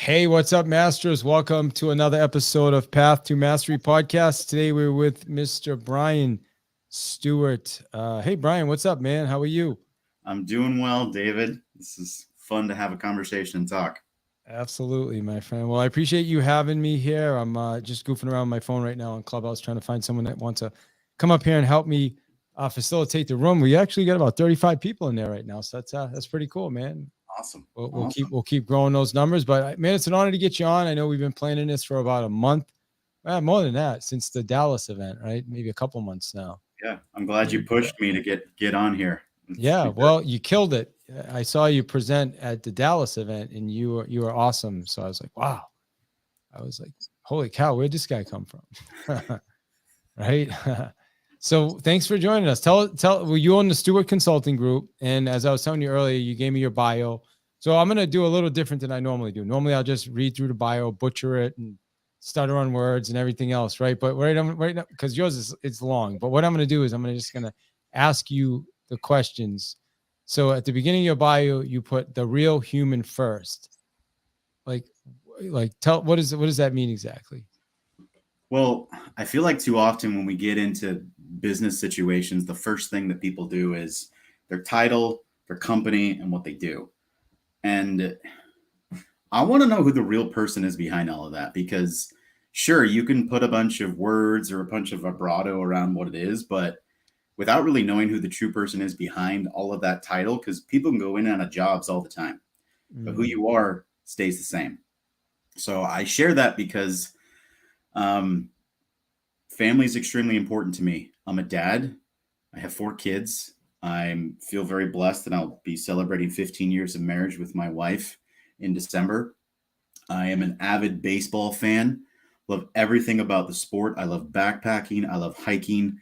Hey, what's up, Masters? Welcome to another episode of Path to Mastery podcast. Today we're with Mr. Brian Stewart. Hey, Brian, what's up, man? How are you? I'm doing well, David. This is fun to have a conversation and talk. Absolutely, my friend. Well, I appreciate you having me here. I'm just goofing around my phone right now on Clubhouse trying to find someone that wants to come up here and help me facilitate the room. We actually got about 35 people in there right now, so that's pretty cool, man. Awesome. We'll keep growing those numbers. But man, it's an honor to get you on. I know we've been planning this for about a month, more than that, since the Dallas event, right? Maybe a couple months now. Yeah, I'm glad you pushed me to get on here. Yeah, well, you killed it. I saw you present at the Dallas event, and you were awesome. So I was like, wow. I was like, holy cow, where'd this guy come from? Right. So thanks for joining us. Well, you own the Stewart Consulting Group. And as I was telling you earlier, you gave me your bio. So I'm going to do a little different than I normally do. Normally I'll just read through the bio, butcher it, and stutter on words and everything else. Right. But right now, because yours it's long. But what I'm going to do is I'm just going to ask you the questions. So at the beginning of your bio, you put the real human first. Like tell what does that mean exactly? Well, I feel like too often when we get into business situations, the first thing that people do is their title, their company, and what they do. And I want to know who the real person is behind all of that, because sure, you can put a bunch of words or a bunch of vibrato around what it is, but without really knowing who the true person is behind all of that title, because people can go in and out of jobs all the time, but who you are stays the same. So I share that because family is extremely important to me. I'm a dad. I have 4 kids. I feel very blessed that I'll be celebrating 15 years of marriage with my wife in December. I am an avid baseball fan. Love everything about the sport. I love backpacking. I love hiking.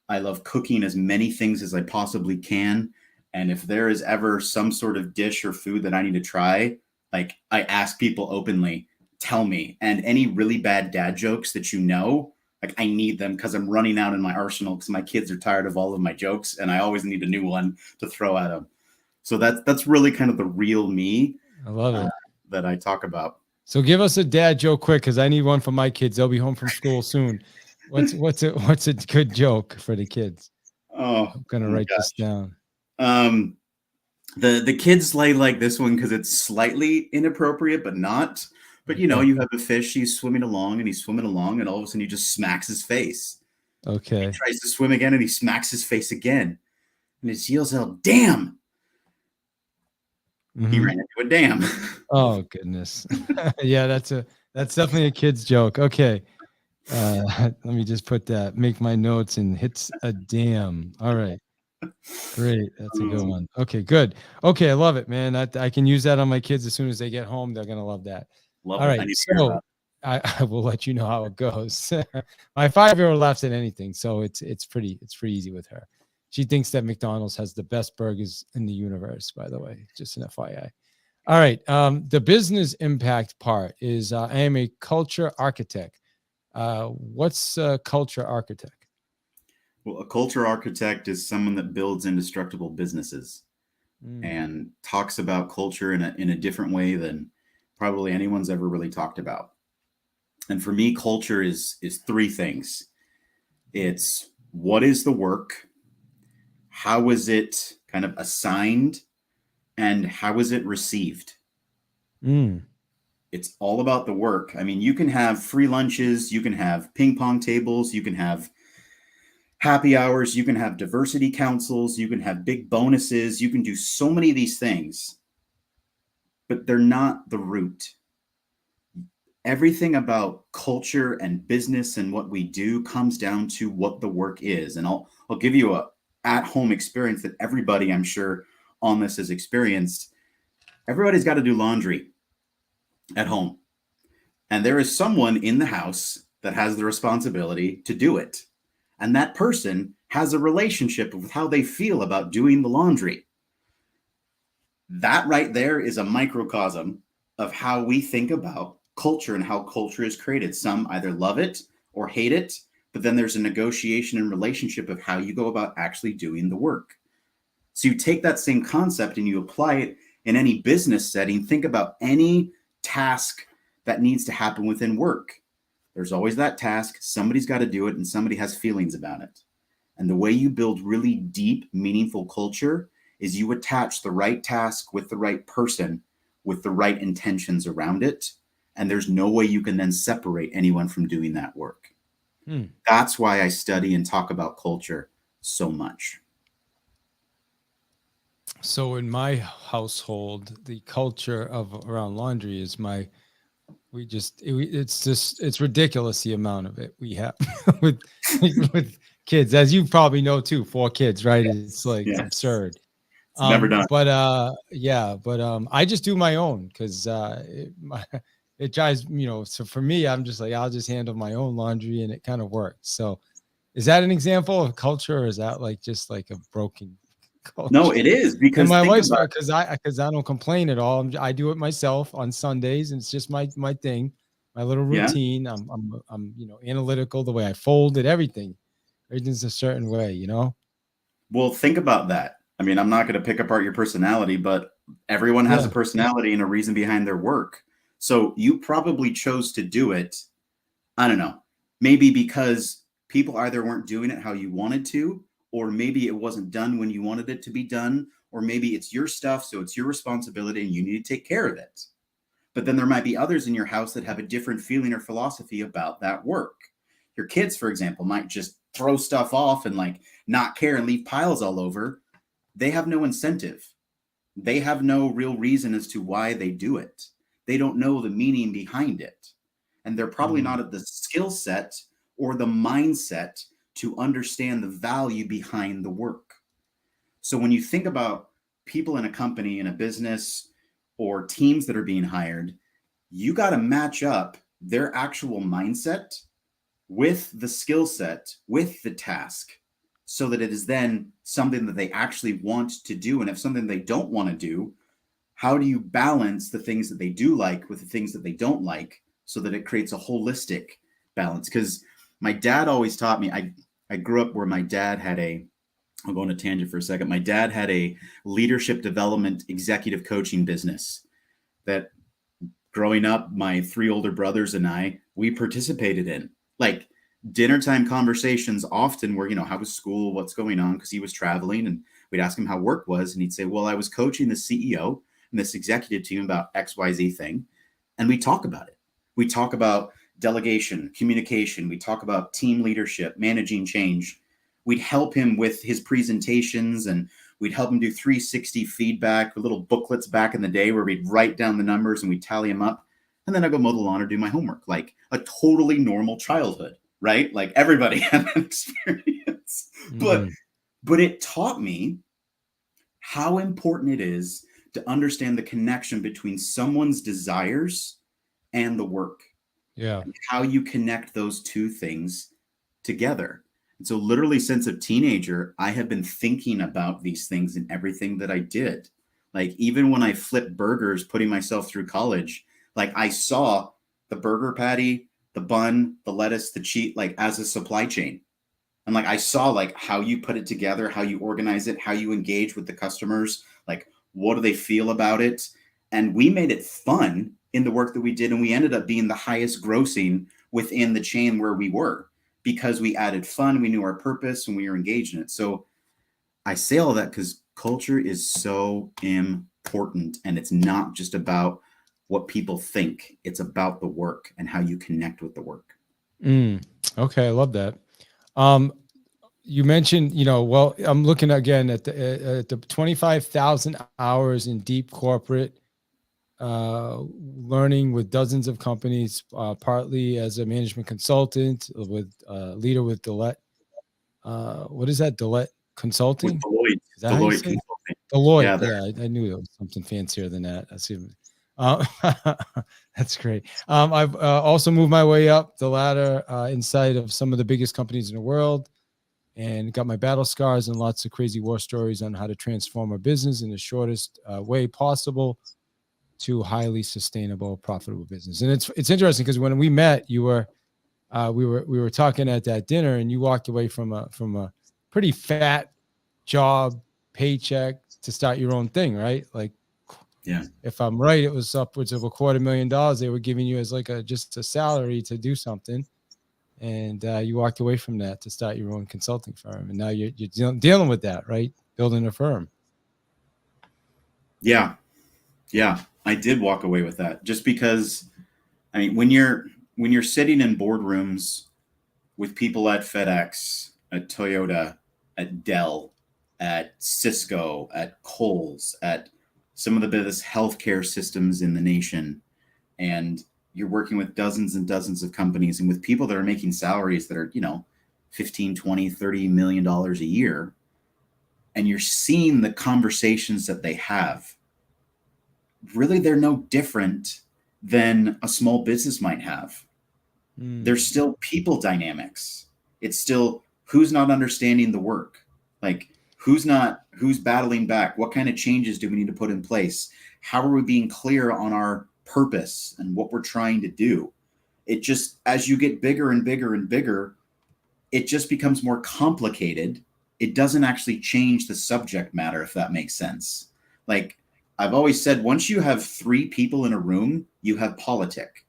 I love cooking as many things as I possibly can. And if there is ever some sort of dish or food that I need to try, like I ask people openly, tell me. And any really bad dad jokes that like I need them because I'm running out in my arsenal because my kids are tired of all of my jokes and I always need a new one to throw at them. So that's really kind of the real me. I love it. That I talk about. So give us a dad joke quick, because I need one for my kids. They'll be home from school soon. What's a good joke for the kids? Oh, I'm gonna write this down. The kids like this one because it's slightly inappropriate, but not. But you know, you have a fish, he's swimming along, and all of a sudden he just smacks his face. Okay. He tries to swim again, and he smacks his face again, and he yells out, "Damn!" Mm-hmm. He ran into a dam. Oh goodness. Yeah, that's definitely a kid's joke. Okay. Let me just put that. Make my notes and hits a dam. All right. Great. That's a good one. Okay, good. Okay, I love it, man. I can use that on my kids as soon as they get home. They're gonna love that. Love All right. So I will let you know how it goes. My 5-year-old laughs at anything, so it's pretty easy with her. She thinks that McDonald's has the best burgers in the universe, by the way, just an FYI. All right. The business impact part is I am a culture architect. What's a culture architect? Well, a culture architect is someone that builds indestructible businesses and talks about culture in a different way than probably anyone's ever really talked about. And for me, culture is 3 things. It's what is the work, how is it kind of assigned, and how is it received? It's all about the work. I mean, you can have free lunches, you can have ping pong tables, you can have happy hours, you can have diversity councils, you can have big bonuses, you can do so many of these things, but they're not the root. Everything about culture and business and what we do comes down to what the work is. And I'll give you a at-home experience that everybody, I'm sure, on this has experienced. Everybody's got to do laundry at home. And there is someone in the house that has the responsibility to do it. And that person has a relationship with how they feel about doing the laundry. That right there is a microcosm of how we think about culture and how culture is created. Some either love it or hate it, but then there's a negotiation and relationship of how you go about actually doing the work. So you take that same concept and you apply it in any business setting. Think about any task that needs to happen within work. There's always that task. Somebody's got to do it, and somebody has feelings about it. And the way you build really deep, meaningful culture is you attach the right task with the right person with the right intentions around it. And there's no way you can then separate anyone from doing that work. That's why I study and talk about culture so much. So in my household, the culture of around laundry is it's ridiculous the amount of it we have with kids, as you probably know too. 4 kids, right? It's like it's absurd. It's never done. But I just do my own because it drives, so for me, I'm just like, I'll just handle my own laundry and it kind of works. So is that an example of culture, or is that like just like a broken culture? No, it is, because my wife's because I don't complain at all. I do it myself on Sundays, and it's just my thing, my little routine. Yeah. I'm analytical, the way I fold it, everything's a certain way, Well, think about that. I mean, I'm not going to pick apart your personality, but everyone has a personality and a reason behind their work. So you probably chose to do it, I don't know, maybe because people either weren't doing it how you wanted to, or maybe it wasn't done when you wanted it to be done, or maybe it's your stuff, so it's your responsibility and you need to take care of it. But then there might be others in your house that have a different feeling or philosophy about that work. Your kids, for example, might just throw stuff off and like not care and leave piles all over. They have no incentive. They have no real reason as to why they do it. They don't know the meaning behind it. And they're probably not at the skill set or the mindset to understand the value behind the work. So when you think about people in a company, in a business, or teams that are being hired, you got to match up their actual mindset with the skill set, with the task, so that it is then something that they actually want to do. And if something they don't want to do, how do you balance the things that they do like with the things that they don't like, so that it creates a holistic balance? Because my dad always taught me, I grew up where my dad had I'll go on a tangent for a second. My dad had a leadership development executive coaching business that growing up, my 3 older brothers and we participated in. Like dinner time conversations often were, how was school, what's going on? Because he was traveling, and we'd ask him how work was. And he'd say, well, I was coaching the CEO and this executive team about XYZ thing. And we talk about it. We talk about delegation, communication. We talk about team leadership, managing change. We'd help him with his presentations, and we'd help him do 360 feedback, little booklets back in the day where we'd write down the numbers and we'd tally them up. And then I'd go mow the lawn or do my homework, like a totally normal childhood, right? Like everybody had that experience. But it taught me how important it is to understand the connection between someone's desires and the work. Yeah. And how you connect those two things together. And so literally since a teenager, I have been thinking about these things in everything that I did. Like even when I flipped burgers, putting myself through college, like I saw the burger patty, the bun, the lettuce, the cheese, like as a supply chain. And like I saw like how you put it together, how you organize it, how you engage with the customers, like what do they feel about it? And we made it fun in the work that we did. And we ended up being the highest grossing within the chain where we were, because we added fun, we knew our purpose, and we were engaged in it. So I say all that because culture is so important, and it's not just about what people think. It's about the work and how you connect with the work. Okay. I love that. You mentioned, well, I'm looking again at the 25,000 hours in deep corporate learning with dozens of companies, partly as a management consultant with leader with Deloitte. What is that? Deloitte Consulting? With Deloitte. Is that Deloitte Consulting. Deloitte. Yeah, I knew it was something fancier than that. That's great. I've also moved my way up the ladder inside of some of the biggest companies in the world, and got my battle scars and lots of crazy war stories on how to transform a business in the shortest way possible to highly sustainable, profitable business. And it's interesting because when we met, you were we were talking at that dinner, and you walked away from a pretty fat job paycheck to start your own thing, right? Like Yeah. If I'm right, it was upwards of $250,000 they were giving you as like just a salary to do something. And you walked away from that to start your own consulting firm. And now you're dealing with that, right? Building a firm. Yeah. Yeah. I did walk away with that just because, I mean, when you're sitting in boardrooms with people at FedEx, at Toyota, at Dell, at Cisco, at Kohl's, at some of the biggest healthcare systems in the nation, and you're working with dozens and dozens of companies and with people that are making salaries that are, 15, 20, 30 million dollars a year, and you're seeing the conversations that they have, really they're no different than a small business might have. There's still people dynamics. It's still who's not understanding the work, like who's battling back, what kind of changes do we need to put in place, how are we being clear on our purpose and what we're trying to do. It just, as you get bigger and bigger and bigger, it just becomes more complicated. It doesn't actually change the subject matter, if that makes sense. Like I've always said, once you have 3 people in a room, you have politic.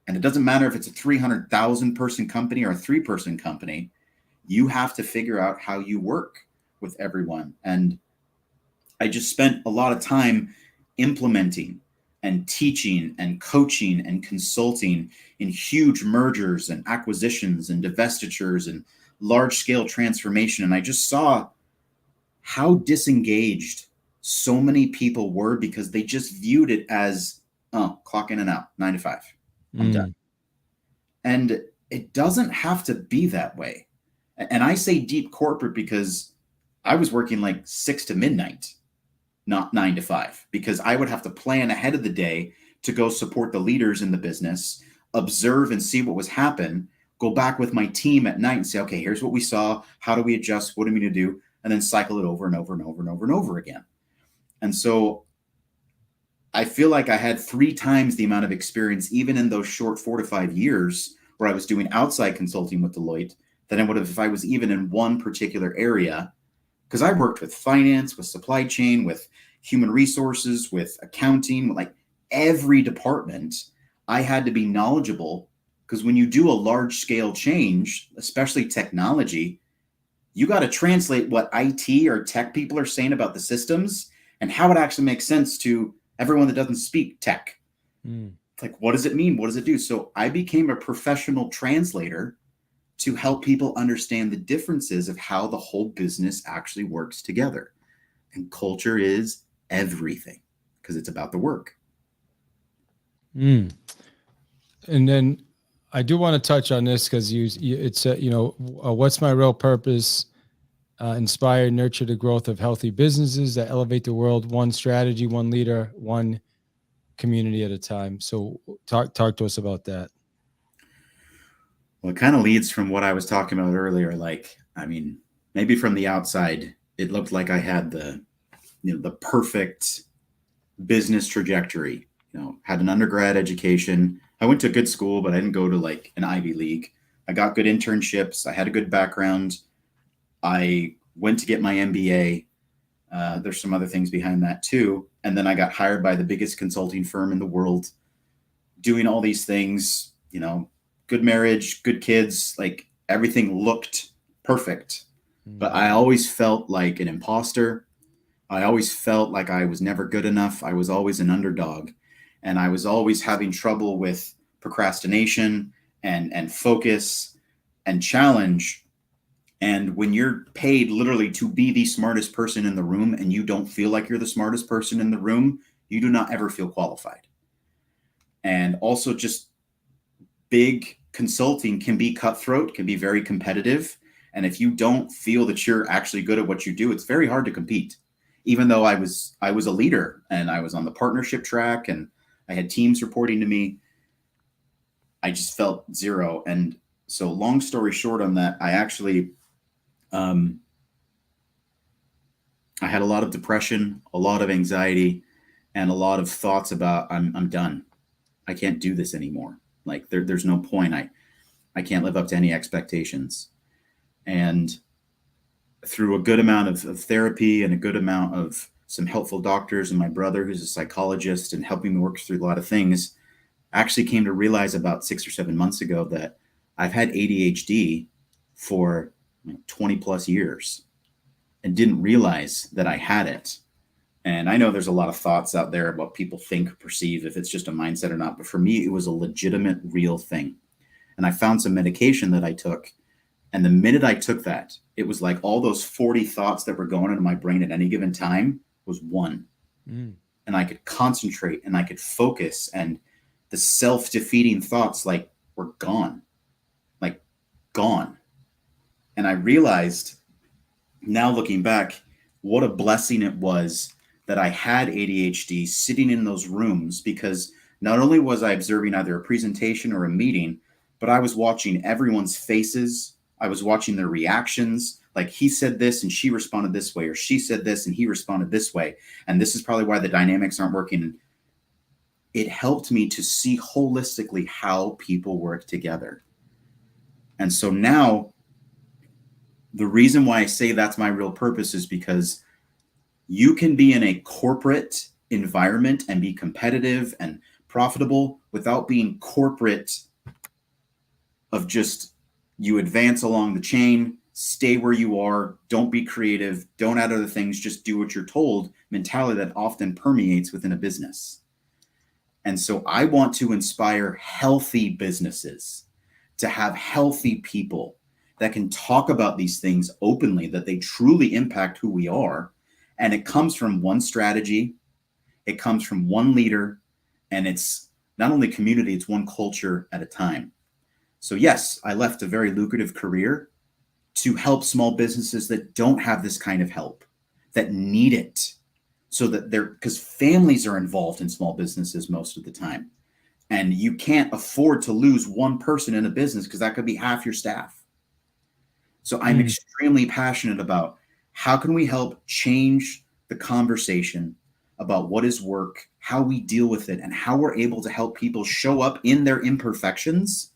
And it doesn't matter if it's a 300,000 person company or a 3-person company, you have to figure out how you work with everyone. And I just spent a lot of time implementing and teaching and coaching and consulting in huge mergers and acquisitions and divestitures and large scale transformation. And I just saw how disengaged so many people were because they just viewed it as, oh, clock in and out, 9 to 5. I'm done. And it doesn't have to be that way. And I say deep corporate because I was working like 6 to midnight, not 9 to 5, because I would have to plan ahead of the day to go support the leaders in the business, observe and see what was happening, go back with my team at night and say, okay, here's what we saw. How do we adjust? What do we need to do? And then cycle it over and over and over and over and over again. And so I feel like I had 3 times the amount of experience, even in those short 4 to 5 years where I was doing outside consulting with Deloitte, than I would have if I was even in one particular area. Because I worked with finance, with supply chain, with human resources, with accounting, like every department. I had to be knowledgeable because when you do a large scale change, especially technology, you got to translate what IT or tech people are saying about the systems and how it actually makes sense to everyone that doesn't speak tech. Like, what does it mean? What does it do? So I became a professional translator to help people understand the differences of how the whole business actually works together. And culture is everything because it's about the work. And then I do want to touch on this because it's what's my real purpose? Inspire, nurture the growth of healthy businesses that elevate the world, one strategy, one leader, one community at a time. So talk to us about that. Well, it kind of leads from what I was talking about earlier. Like, I mean, maybe from the outside, it looked like I had the perfect business trajectory. Had an undergrad education. I went to a good school, but I didn't go to like an Ivy League. I got good internships. I had a good background. I went to get my MBA. There's some other things behind that too. And then I got hired by the biggest consulting firm in the world, doing all these things, good marriage, good kids, like everything looked perfect. But I always felt like an imposter. I always felt like I was never good enough. I was always an underdog. And I was always having trouble with procrastination and focus and challenge. And when you're paid literally to be the smartest person in the room and you don't feel like you're the smartest person in the room, you do not ever feel qualified. And also just big consulting can be cutthroat, can be very competitive. And if you don't feel that you're actually good at what you do, it's very hard to compete. Even though I was a leader and I was on the partnership track and I had teams reporting to me, I just felt zero. And so long story short on that, I actually, I had a lot of depression, a lot of anxiety, and a lot of thoughts about I'm done. I can't do this anymore. Like there's no point. I can't live up to any expectations. And through a good amount of therapy and a good amount of some helpful doctors and my brother, who's a psychologist, and helping me work through a lot of things, I actually came to realize about 6 or 7 months ago that I've had ADHD for 20 plus years and didn't realize that I had it. And I know there's a lot of thoughts out there about people think or perceive if it's just a mindset or not. But for me, it was a legitimate, real thing. And I found some medication that I took. And the minute I took that, it was like all those 40 thoughts that were going into my brain at any given time was one. And I could concentrate and I could focus. And the self-defeating thoughts like were gone, like gone. And I realized now looking back, what a blessing it was that I had ADHD sitting in those rooms, because not only was I observing either a presentation or a meeting, but I was watching everyone's faces. I was watching their reactions. Like, he said this and she responded this way, or she said this and he responded this way. And this is probably why the dynamics aren't working. It helped me to see holistically how people work together. And so now the reason why I say that's my real purpose is because you can be in a corporate environment and be competitive and profitable without being corporate of just you advance along the chain, stay where you are, don't be creative, don't add other things, just do what you're told mentality that often permeates within a business. And so I want to inspire healthy businesses to have healthy people that can talk about these things openly, that they truly impact who we are. And it comes from one strategy, it comes from one leader, and it's not only community, it's one culture at a time. So yes, I left a very lucrative career to help small businesses that don't have this kind of help, that need it, so that because families are involved in small businesses most of the time. And you can't afford to lose one person in a business because that could be half your staff. So I'm extremely passionate about how can we help change the conversation about what is work, how we deal with it, and how we're able to help people show up in their imperfections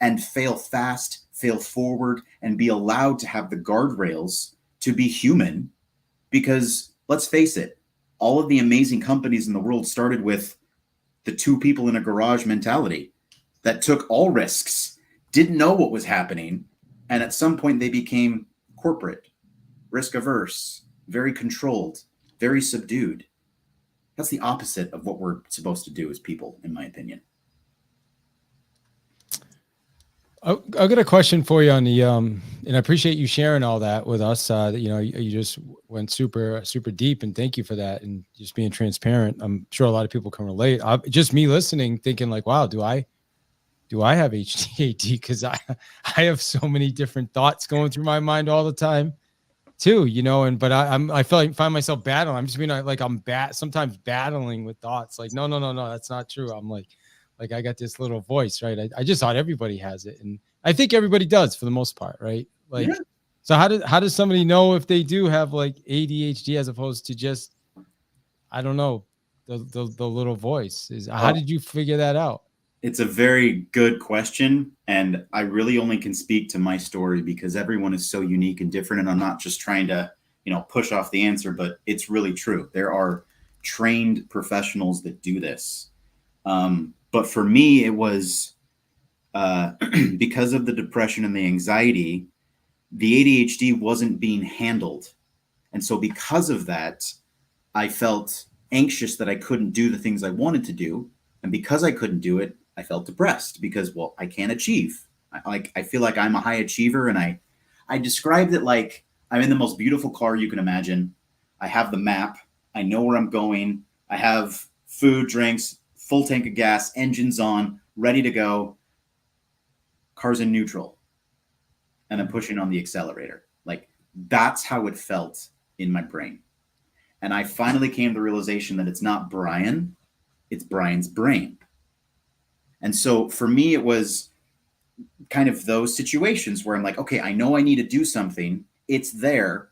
and fail fast, fail forward, and be allowed to have the guardrails to be human. Because let's face it, all of the amazing companies in the world started with the two people in a garage mentality that took all risks, didn't know what was happening, and at some point they became corporate, risk averse, very controlled, very subdued. That's the opposite of what we're supposed to do as people, in my opinion. I've got a question for you on the, and I appreciate you sharing all that with us. You just went super, super deep, and thank you for that. And just being transparent. I'm sure a lot of people can relate. Just me listening, thinking like, wow, do I have ADHD? Because I have so many different thoughts going through my mind all the time too, but I feel like find myself battling. I'm just being like, sometimes battling with thoughts like, no, that's not true. I'm like I got this little voice, right? I just thought everybody has it. And I think everybody does for the most part, right? Like, yeah. So how does somebody know if they do have like ADHD as opposed to just, I don't know, the little voice how did you figure that out? It's a very good question. And I really only can speak to my story because everyone is so unique and different. And I'm not just trying to, push off the answer, but it's really true. There are trained professionals that do this. But for me, it was because of the depression and the anxiety, the ADHD wasn't being handled. And so because of that, I felt anxious that I couldn't do the things I wanted to do. And because I couldn't do it, I felt depressed because, well, I can't achieve. I feel like I'm a high achiever. And I described it like I'm in the most beautiful car you can imagine. I have the map. I know where I'm going. I have food, drinks, full tank of gas, engines on, ready to go. Car's in neutral. And I'm pushing on the accelerator. Like, that's how it felt in my brain. And I finally came to the realization that it's not Brian, it's Brian's brain. And so for me, it was kind of those situations where I'm like, okay, I know I need to do something. It's there.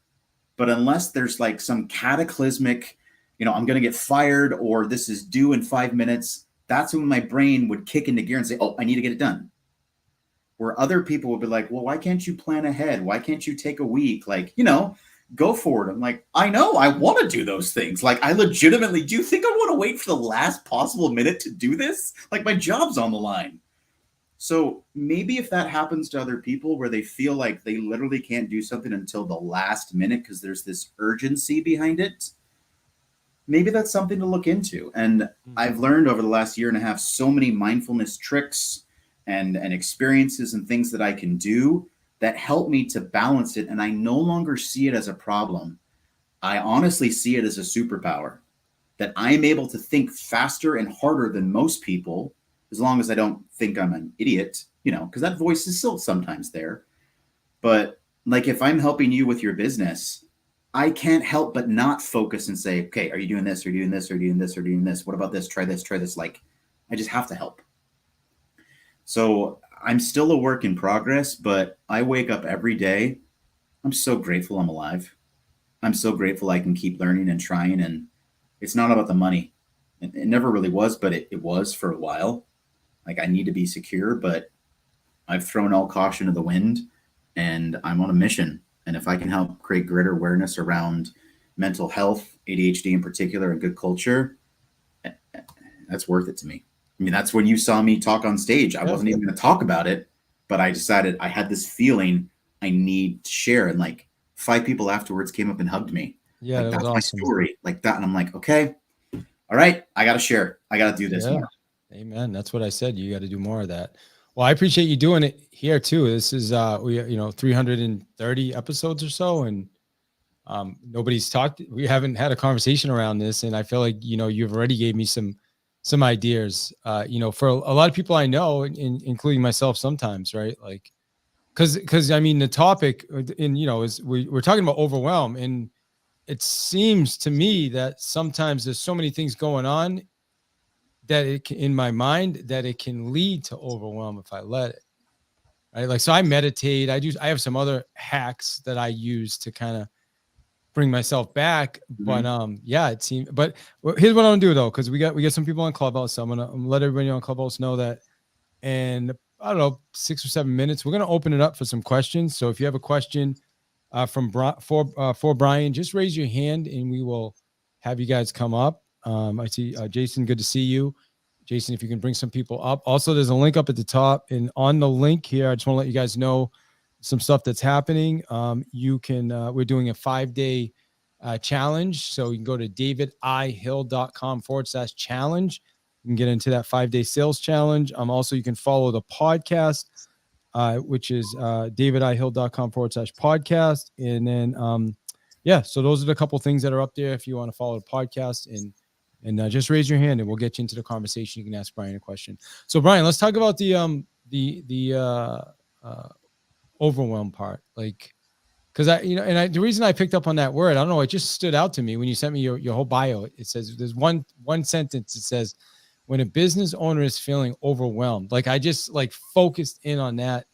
But unless there's like some cataclysmic, I'm going to get fired or this is due in 5 minutes, that's when my brain would kick into gear and say, oh, I need to get it done. Where other people would be like, well, why can't you plan ahead? Why can't you take a week? Like, go for it. I'm like, I know, I want to do those things. Like, I legitimately, do you think I want to wait for the last possible minute to do this? Like, my job's on the line. So maybe if that happens to other people where they feel like they literally can't do something until the last minute because there's this urgency behind it, maybe that's something to look into. And I've learned over the last year and a half so many mindfulness tricks and experiences and things that I can do that help me to balance it. And I no longer see it as a problem. I honestly see it as a superpower, that I am able to think faster and harder than most people, as long as I don't think I'm an idiot, because that voice is still sometimes there. But like, if I'm helping you with your business, I can't help but not focus and say, okay, are you doing this? Are you doing this? Are you doing this? Are you doing this? What about this? Try this, try this. Like, I just have to help. So I'm still a work in progress, but I wake up every day. I'm so grateful I'm alive. I'm so grateful I can keep learning and trying. And it's not about the money. It never really was, but it was for a while. Like, I need to be secure, but I've thrown all caution to the wind and I'm on a mission. And if I can help create greater awareness around mental health, ADHD in particular, and good culture, that's worth it to me. I mean, that's when you saw me talk on stage. I wasn't even going to talk about it, but I decided I had this feeling I need to share. And like 5 people afterwards came up and hugged me. Yeah, like, that was that's awesome. my story, like that. And I'm like, okay, all right, I got to share. I got to do this more. Amen. That's what I said. You got to do more of that. Well, I appreciate you doing it here too. This is we 330 episodes or so, and nobody's talked. We haven't had a conversation around this, and I feel like you've already gave me some ideas. For a lot of people I know, including myself, sometimes, right? Like, because I mean the topic, is we're talking about overwhelm, and it seems to me that sometimes there's so many things going on that it can, in my mind, that it can lead to overwhelm if I let it. Right. Like, so I meditate. I have some other hacks that I use to kind of bring myself back. But it seems, but here's what I'm gonna do though, because we got some people on Clubhouse. So I'm gonna let everybody on Clubhouse know that. And I don't know, 6 or 7 minutes, we're gonna open it up for some questions. So if you have a question for Brian, just raise your hand and we will have you guys come up. I see Jason, good to see you. Jason, if you can bring some people up. Also, there's a link up at the top, and on the link here, I just want to let you guys know some stuff that's happening. You can, we're doing a 5-day challenge. So you can go to davidihill.com/challenge. You can get into that 5-day sales challenge. Also, you can follow the podcast, which is davidihill.com/podcast. And then, so those are the couple things that are up there if you want to follow the podcast, and just raise your hand and we'll get you into the conversation. You can ask Brian a question. So Brian, let's talk about the overwhelm part. Like, because the reason I picked up on that word, I don't know, it just stood out to me when you sent me your whole bio. It says there's one sentence. It says, when a business owner is feeling overwhelmed. Like, I just like focused in on that,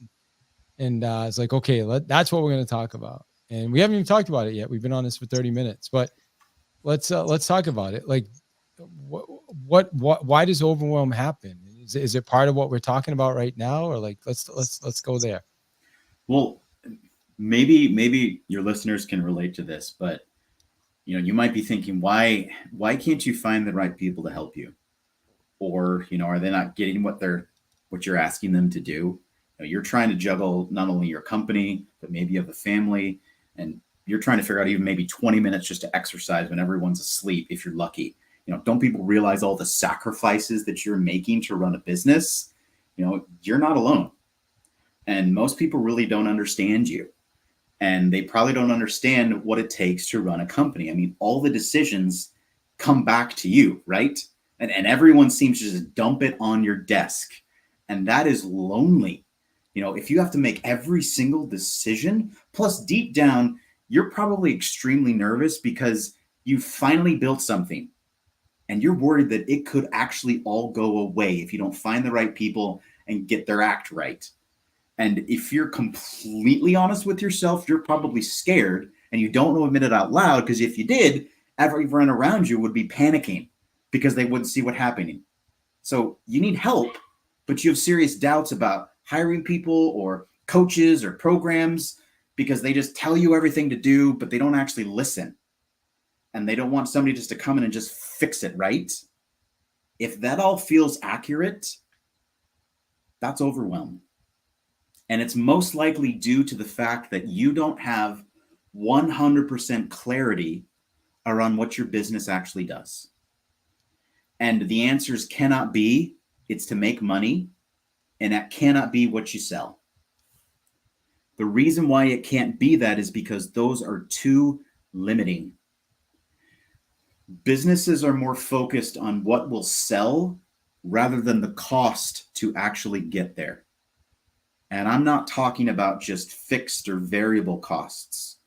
and it's like, okay, that's what we're going to talk about. And we haven't even talked about it yet. We've been on this for 30 minutes, but let's talk about it. Like, why does overwhelm happen? Is it part of what we're talking about right now, or like, let's go there? Well, maybe your listeners can relate to this, but you might be thinking, why can't you find the right people to help you? Or, are they not getting what you're asking them to do? You're trying to juggle not only your company, but maybe you have a family, and you're trying to figure out even maybe 20 minutes just to exercise when everyone's asleep, if you're lucky. Don't people realize all the sacrifices that you're making to run a business? You're not alone. And most people really don't understand you. And they probably don't understand what it takes to run a company. I mean, all the decisions come back to you, right? And everyone seems to just dump it on your desk. And that is lonely. If you have to make every single decision, plus deep down, you're probably extremely nervous because you finally built something and you're worried that it could actually all go away if you don't find the right people and get their act right. And if you're completely honest with yourself, you're probably scared and you don't want to admit it out loud, because if you did, everyone around you would be panicking because they wouldn't see what's happening. So you need help, but you have serious doubts about hiring people or coaches or programs. because they just tell you everything to do, but they don't actually listen. And they don't want somebody just to come in and just fix it, right? If that all feels accurate, that's overwhelm. And it's most likely due to the fact that you don't have 100% clarity around what your business actually does. And the answers cannot be, it's to make money, and that cannot be what you sell. The reason why it can't be that is because those are too limiting. Businesses are more focused on what will sell rather than the cost to actually get there. And I'm not talking about just fixed or variable costs.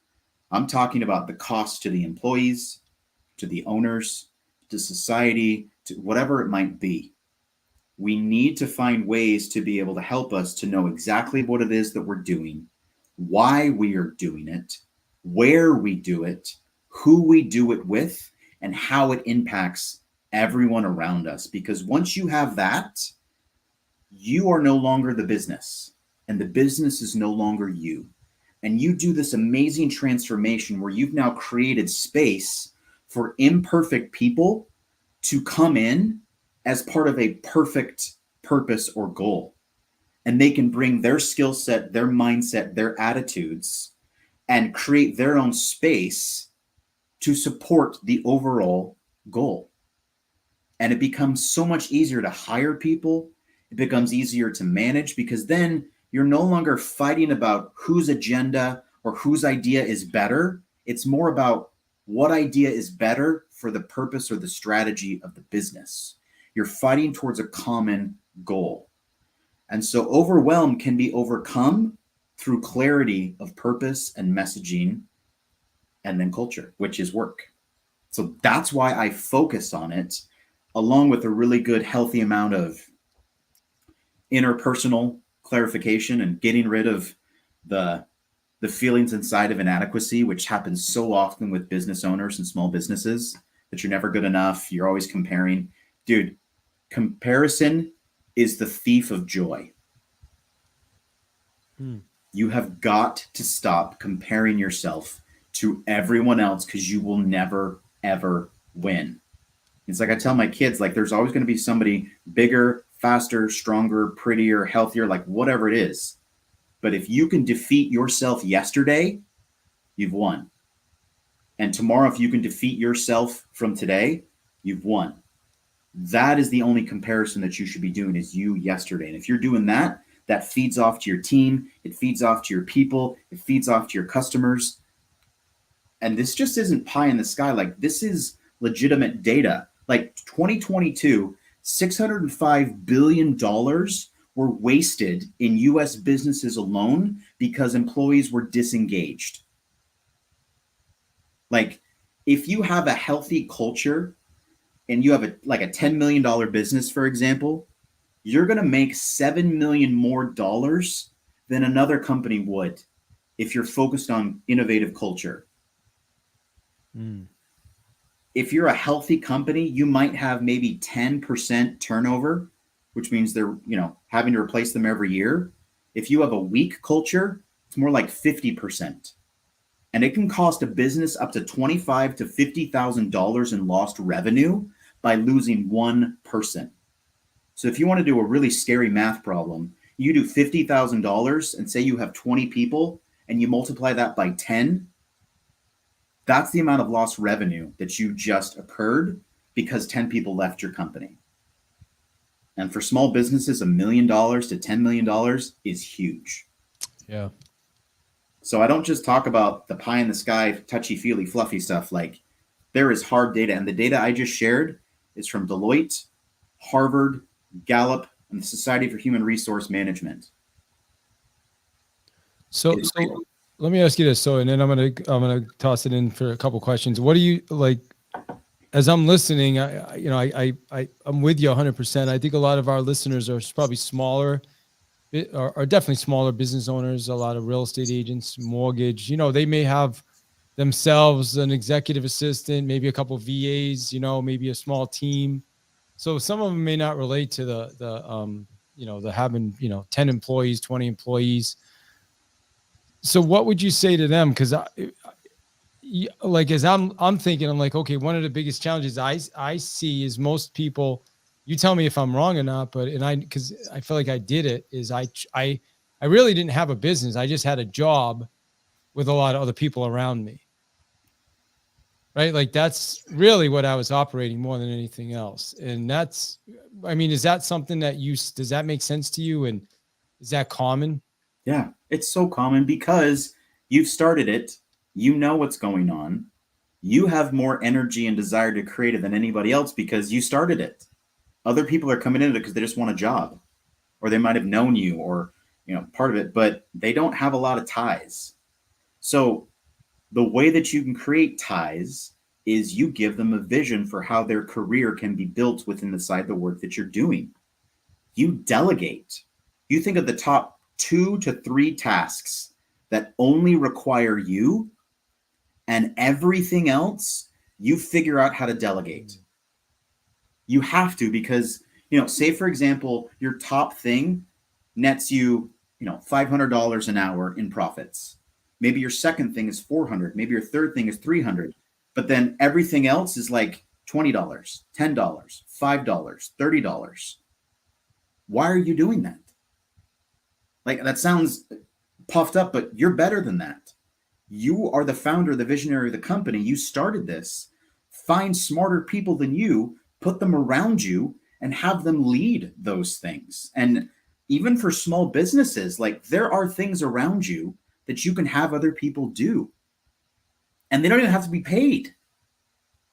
I'm talking about the cost to the employees, to the owners, to society, to whatever it might be. We need to find ways to be able to help us to know exactly what it is that we're doing, why we are doing it, where we do it, who we do it with, and how it impacts everyone around us. Because once you have that, you are no longer the business, and the business is no longer you. And you do this amazing transformation where you've now created space for imperfect people to come in as part of a perfect purpose or goal. And they can bring their skill set, their mindset, their attitudes, and create their own space to support the overall goal. And it becomes so much easier to hire people. It becomes easier to manage because then you're no longer fighting about whose agenda or whose idea is better. It's more about what idea is better for the purpose or the strategy of the business. You're fighting towards a common goal. And so overwhelm can be overcome through clarity of purpose and messaging, and then culture, which is work. So that's why I focus on it, along with a really good, healthy amount of interpersonal clarification and getting rid of the feelings inside of inadequacy, which happens so often with business owners and small businesses, that you're never good enough. You're always comparing. Dude, comparison is the thief of joy. You have got to stop comparing yourself to everyone else because you will never, ever win. It's like I tell my kids, like there's always going to be somebody bigger, faster, stronger, prettier, healthier, like whatever it is. But if you can defeat yourself yesterday, you've won. And tomorrow, if you can defeat yourself from today, you've won. That is the only comparison that you should be doing, is you yesterday. And if you're doing that, that feeds off to your team. It feeds off to your people. It feeds off to your customers. And this just isn't pie in the sky. Like this is legitimate data. Like 2022, $605 billion were wasted in US businesses alone because employees were disengaged. Like if you have a healthy culture and you have a $10 million business, for example, you're going to make $7 million more dollars than another company would if you're focused on innovative culture. If you're a healthy company, you might have maybe 10% turnover, which means they're, having to replace them every year. If you have a weak culture, it's more like 50%. And it can cost a business up to $25,000 to $50,000 in lost revenue by losing one person. So if you want to do a really scary math problem, you do $50,000 and say you have 20 people and you multiply that by 10. That's the amount of lost revenue that you just occurred because 10 people left your company. And for small businesses, $1 million to $10 million is huge. Yeah. So I don't just talk about the pie in the sky, touchy-feely, fluffy stuff. Like there is hard data. And the data I just shared is from Deloitte, Harvard, Gallup, and the Society for Human Resource Management. So let me ask you this. So, and then I'm gonna toss it in for a couple questions. What do you like? As I'm listening, I'm with you 100%. I think a lot of our listeners are probably smaller, are definitely smaller business owners. A lot of real estate agents, mortgage. They may have themselves an executive assistant, maybe a couple of VAs. Maybe a small team. So some of them may not relate to the having 10 employees, 20 employees. So what would you say to them? Because like as I'm thinking, I'm like, okay, one of the biggest challenges I see is most people. You tell me if I'm wrong or not, but because I feel like I did it. Is I really didn't have a business. I just had a job with a lot of other people around me. Right, like that's really what I was operating more than anything else, and that's. I mean, is that something that does that make sense to you? And is that common? Yeah, it's so common because you've started it. You know what's going on. You have more energy and desire to create it than anybody else because you started it. Other people are coming into it because they just want a job, or they might have known you, or part of it, but they don't have a lot of ties. So the way that you can create ties is you give them a vision for how their career can be built within the side of the work that you're doing. You delegate. You think of the top 2 to 3 tasks that only require you, and everything else you figure out how to delegate. You have to, because say for example your top thing nets you $500 an hour in profits. Maybe your second thing is 400, maybe your third thing is 300, but then everything else is like $20, $10, $5, $30. Why are you doing that? Like, that sounds puffed up, but you're better than that. You are the founder, the visionary of the company. You started this. Find smarter people than you, put them around you, and have them lead those things. And even for small businesses, like, there are things around you that you can have other people do. And they don't even have to be paid.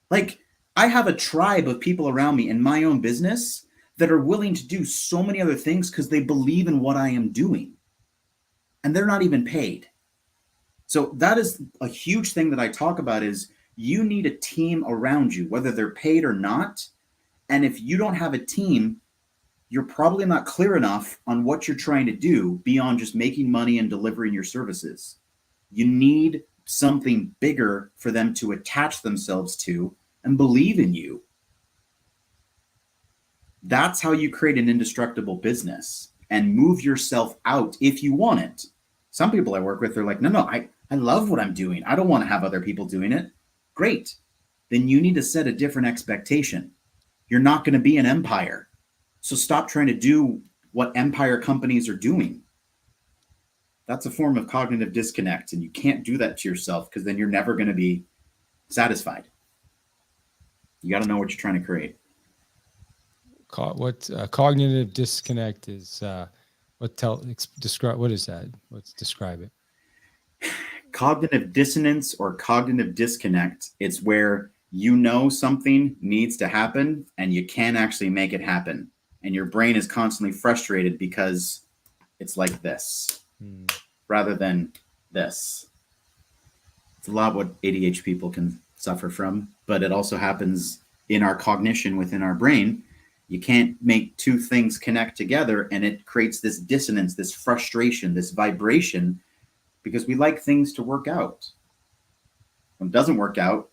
Like, I have a tribe of people around me in my own business that are willing to do so many other things because they believe in what I am doing. And they're not even paid. So that is a huge thing that I talk about, is you need a team around you, whether they're paid or not. And if you don't have a team, you're probably not clear enough on what you're trying to do beyond just making money and delivering your services. You need something bigger for them to attach themselves to and believe in you. That's how you create an indestructible business and move yourself out if you want it. Some people I work with are like, no, I love what I'm doing. I don't want to have other people doing it. Great. Then you need to set a different expectation. You're not going to be an empire. So stop trying to do what empire companies are doing. That's a form of cognitive disconnect, and you can't do that to yourself, because then you're never going to be satisfied. You got to know what you're trying to create. What cognitive disconnect is? Describe what is that? Let's describe it. Cognitive dissonance or cognitive disconnect. It's where something needs to happen and you can't actually make it happen, and your brain is constantly frustrated because it's like this rather than this. It's a lot what ADHD people can suffer from, but it also happens in our cognition within our brain. You can't make two things connect together, and it creates this dissonance, this frustration, this vibration, because we like things to work out. When it doesn't work out,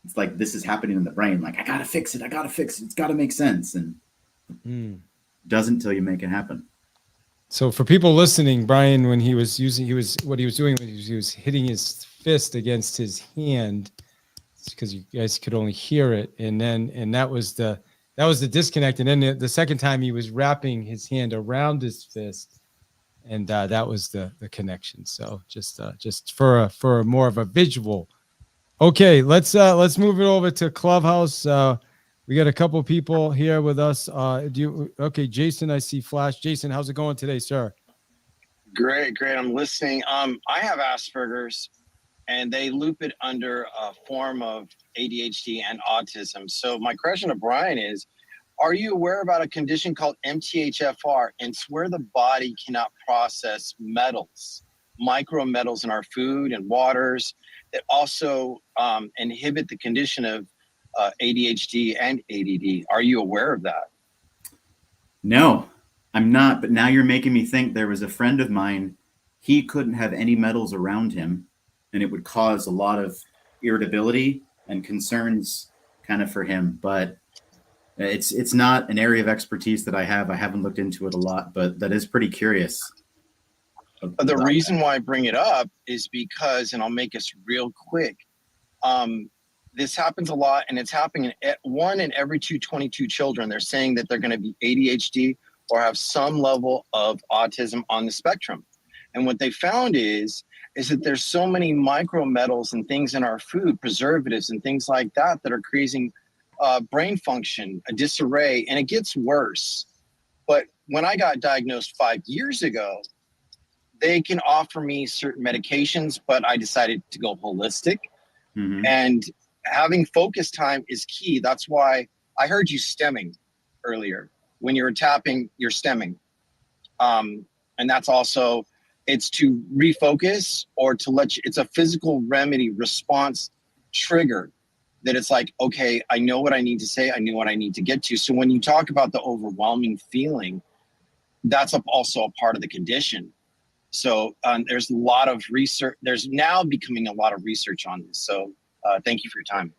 it's like this is happening in the brain. Like, I got to fix it. It's got to make sense. And doesn't till you make it happen. So for people listening, Brian, when he was hitting his fist against his hand, because you guys could only hear it. And that was the disconnect. And then the second time he was wrapping his hand around his fist, and that was the connection. So just for more of a visual. Okay, let's move it over to Clubhouse. We got a couple people here with us. Okay, Jason, I see flash. Jason, how's it going today, sir? Great. I'm listening. I have Asperger's, and they loop it under a form of ADHD and autism. So my question to Brian is, are you aware about a condition called MTHFR? And it's where the body cannot process metals, micro metals in our food and waters, that also inhibit the condition of ADHD and ADD. Are you aware of that? No, I'm not. But now you're making me think. There was a friend of mine. He couldn't have any metals around him, and it would cause a lot of irritability and concerns kind of for him. But it's not an area of expertise that I have. I haven't looked into it a lot, but that is pretty curious. The reason why I bring it up is because, and I'll make this real quick. This happens a lot, and it's happening in 1 in every 22 children. They're saying that they're going to be ADHD or have some level of autism on the spectrum. And what they found is that there's so many micro metals and things in our food, preservatives and things like that, that are creating brain function, a disarray, and it gets worse. But when I got diagnosed 5 years ago, they can offer me certain medications, but I decided to go holistic. Mm-hmm. And having focus time is key. That's why I heard you stemming earlier. When you were tapping, you're stemming. And that's also, it's to refocus or to let you, it's a physical remedy response trigger that it's like, okay, I know what I need to say. I know what I need to get to. So when you talk about the overwhelming feeling, that's also a part of the condition. So there's a lot of research. There's now becoming a lot of research on this. So thank you for your time.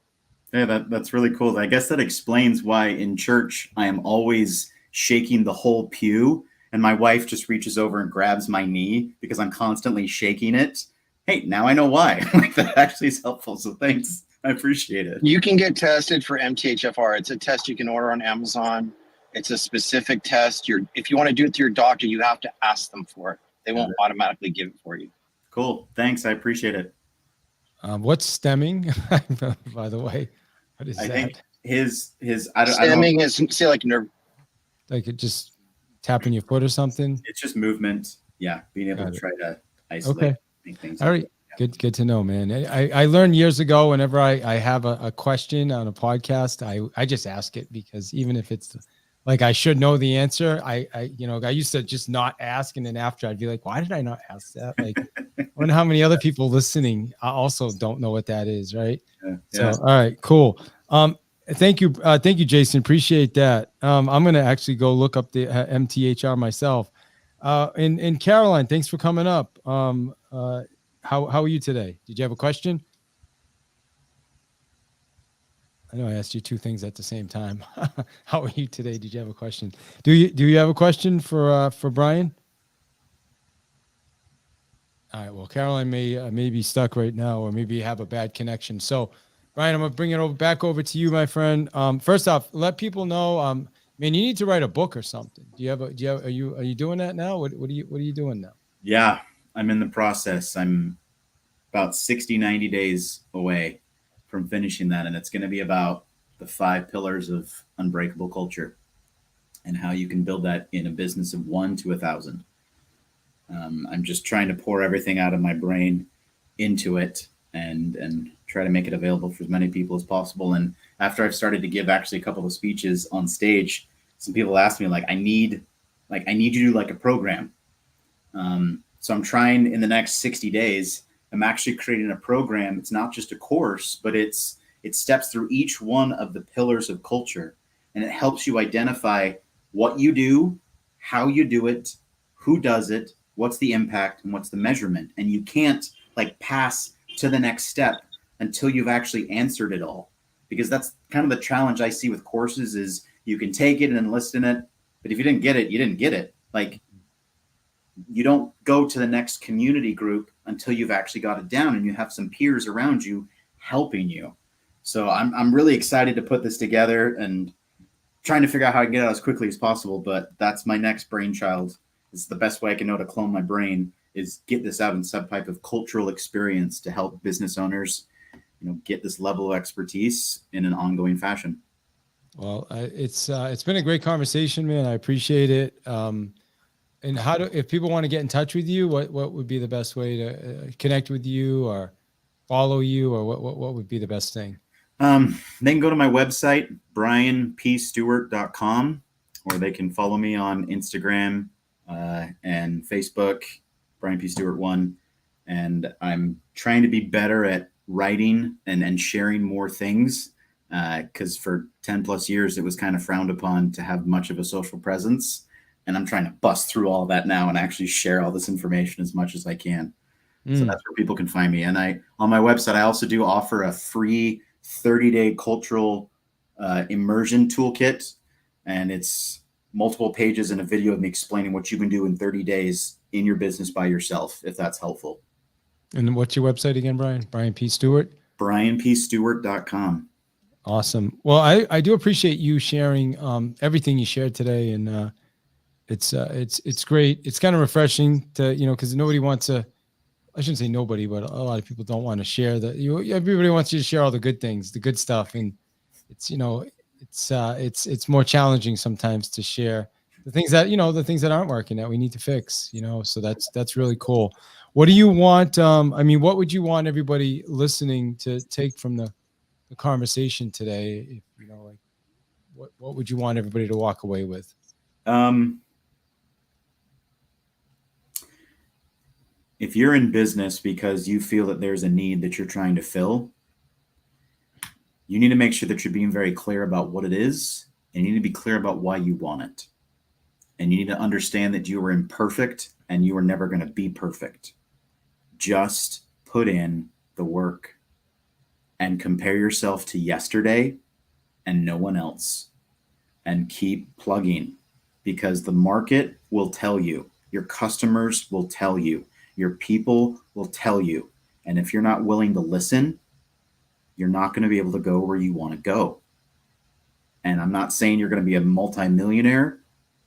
Yeah, that's really cool. I guess that explains why in church I am always shaking the whole pew, and my wife just reaches over and grabs my knee because I'm constantly shaking it. Hey, now I know why. Like, that actually is helpful. So thanks. I appreciate it. You can get tested for MTHFR. It's a test you can order on Amazon. It's a specific test. If you want to do it through your doctor, you have to ask them for it. They won't automatically give it for you. Cool. Thanks. I appreciate it. What's stemming, by the way? What is I that? think his stemming is, say, like nerve. Like it just tapping your foot or something? It's just movement. Yeah. Being able to try to isolate things. All right. Good to know, man. I learned years ago, whenever I have a question on a podcast, I just ask it, because even if it's like I should know the answer, I used to just not ask, and then after I'd be like, why did I not ask that? Like, I wonder how many other people listening also don't know what that is, right? Yeah. So, all right, cool. Thank you, Jason. Appreciate that. I'm gonna actually go look up the MTHR myself. And Caroline, thanks for coming up. How are you today? Did you have a question? I know I asked you two things at the same time. How are you today? Did you have a question? Do you have a question for Brian? All right. Well, Caroline may be stuck right now, or maybe have a bad connection. So, Brian, I'm gonna bring it back over to you, my friend. First off, let people know. Man, you need to write a book or something. Are you doing that now? What are you doing now? Yeah, I'm in the process. I'm about 60, 90 days away from finishing that. And it's going to be about the 5 pillars of unbreakable culture and how you can build that in a business of 1 to 1,000. I'm just trying to pour everything out of my brain into it and try to make it available for as many people as possible. And after I've started to give actually a couple of speeches on stage, some people ask me, like, I need you to do like a program. So I'm trying in the next 60 days, I'm actually creating a program. It's not just a course, but it steps through each one of the pillars of culture, and it helps you identify what you do, how you do it, who does it, what's the impact, and what's the measurement. And you can't like pass to the next step until you've actually answered it all, because that's kind of the challenge I see with courses is you can take it and enlist in it, but if you didn't get it, you didn't get it. Like, you don't go to the next community group until you've actually got it down and you have some peers around you helping you. So I'm really excited to put this together and trying to figure out how I can get it out as quickly as possible. But that's my next brainchild. It's the best way I can know to clone my brain is get this out in some type of cultural experience to help business owners, get this level of expertise in an ongoing fashion. Well, it's been a great conversation, man. I appreciate it. And if people want to get in touch with you, what would be the best way to connect with you or follow you, or what would be the best thing? They can go to my website, brianpstewart.com, or they can follow me on Instagram and Facebook, Brian P. Stewart 1. And I'm trying to be better at writing and sharing more things, because for 10 plus years, it was kind of frowned upon to have much of a social presence. And I'm trying to bust through all that now and actually share all this information as much as I can. So that's where people can find me. And on my website, I also do offer a free 30-day cultural immersion toolkit. And it's multiple pages and a video of me explaining what you can do in 30 days in your business by yourself, if that's helpful. And what's your website again, Brian? Brian P. Stewart? BrianPStewart.com. Awesome. Well, I do appreciate you sharing everything you shared today. And it's great. It's kind of refreshing to, because nobody wants to, I shouldn't say nobody, but a lot of people don't want to share everybody wants you to share all the good things, the good stuff. And it's, it's more challenging sometimes to share the things that, the things that aren't working that we need to fix, so that's really cool. What do you want? What would you want everybody listening to take from the conversation today? If, what would you want everybody to walk away with? If you're in business because you feel that there's a need that you're trying to fill, you need to make sure that you're being very clear about what it is, and you need to be clear about why you want it. And you need to understand that you are imperfect and you are never going to be perfect. Just put in the work and compare yourself to yesterday and no one else, and keep plugging, because the market will tell you, your customers will tell you, your people will tell you. And if you're not willing to listen, you're not going to be able to go where you want to go. And I'm not saying you're going to be a multimillionaire,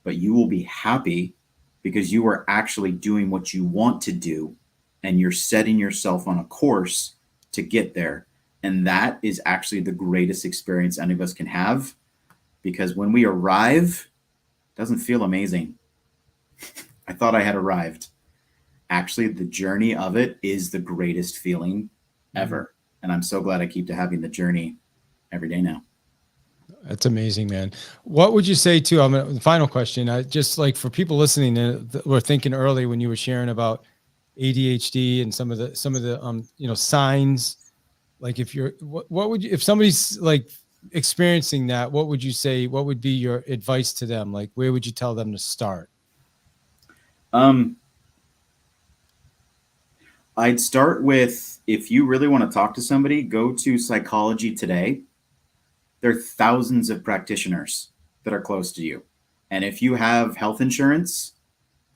but you will be happy because you are actually doing what you want to do, and you're setting yourself on a course to get there. And that is actually the greatest experience any of us can have, because when we arrive, it doesn't feel amazing. I thought I had arrived. Actually, the journey of it is the greatest feeling ever. And I'm so glad I keep having the journey every day now. That's amazing, man. What would you say to, final question, just like for people listening that were thinking early when you were sharing about ADHD and some of the signs, like if you're, what would you, if somebody's like experiencing that, what would you say, what would be your advice to them? Like, where would you tell them to start? I'd start with, if you really want to talk to somebody, go to Psychology Today. There are thousands of practitioners that are close to you. And if you have health insurance,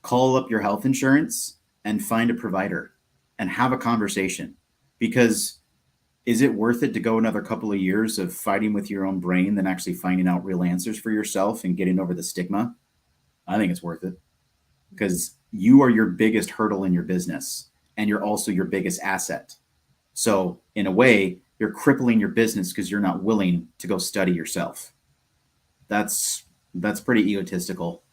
call up your health insurance and find a provider and have a conversation. Because is it worth it to go another couple of years of fighting with your own brain than actually finding out real answers for yourself and getting over the stigma? I think it's worth it, because you are your biggest hurdle in your business, and you're also your biggest asset. So in a way, you're crippling your business because you're not willing to go study yourself. That's pretty egotistical.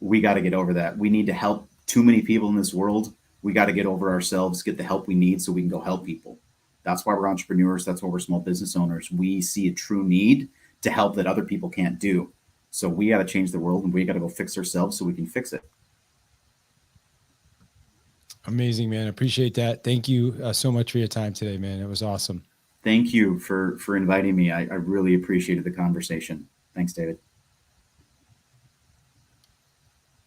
We got to get over that. We need to help too many people in this world. We got to get over ourselves, get the help we need so we can go help people. That's why we're entrepreneurs. That's why we're small business owners. We see a true need to help that other people can't do. So we got to change the world, and we got to go fix ourselves so we can fix it. Amazing, man. Appreciate that. Thank you so much for your time today, man. It was awesome. Thank you for inviting me. I really appreciated the conversation. Thanks, David.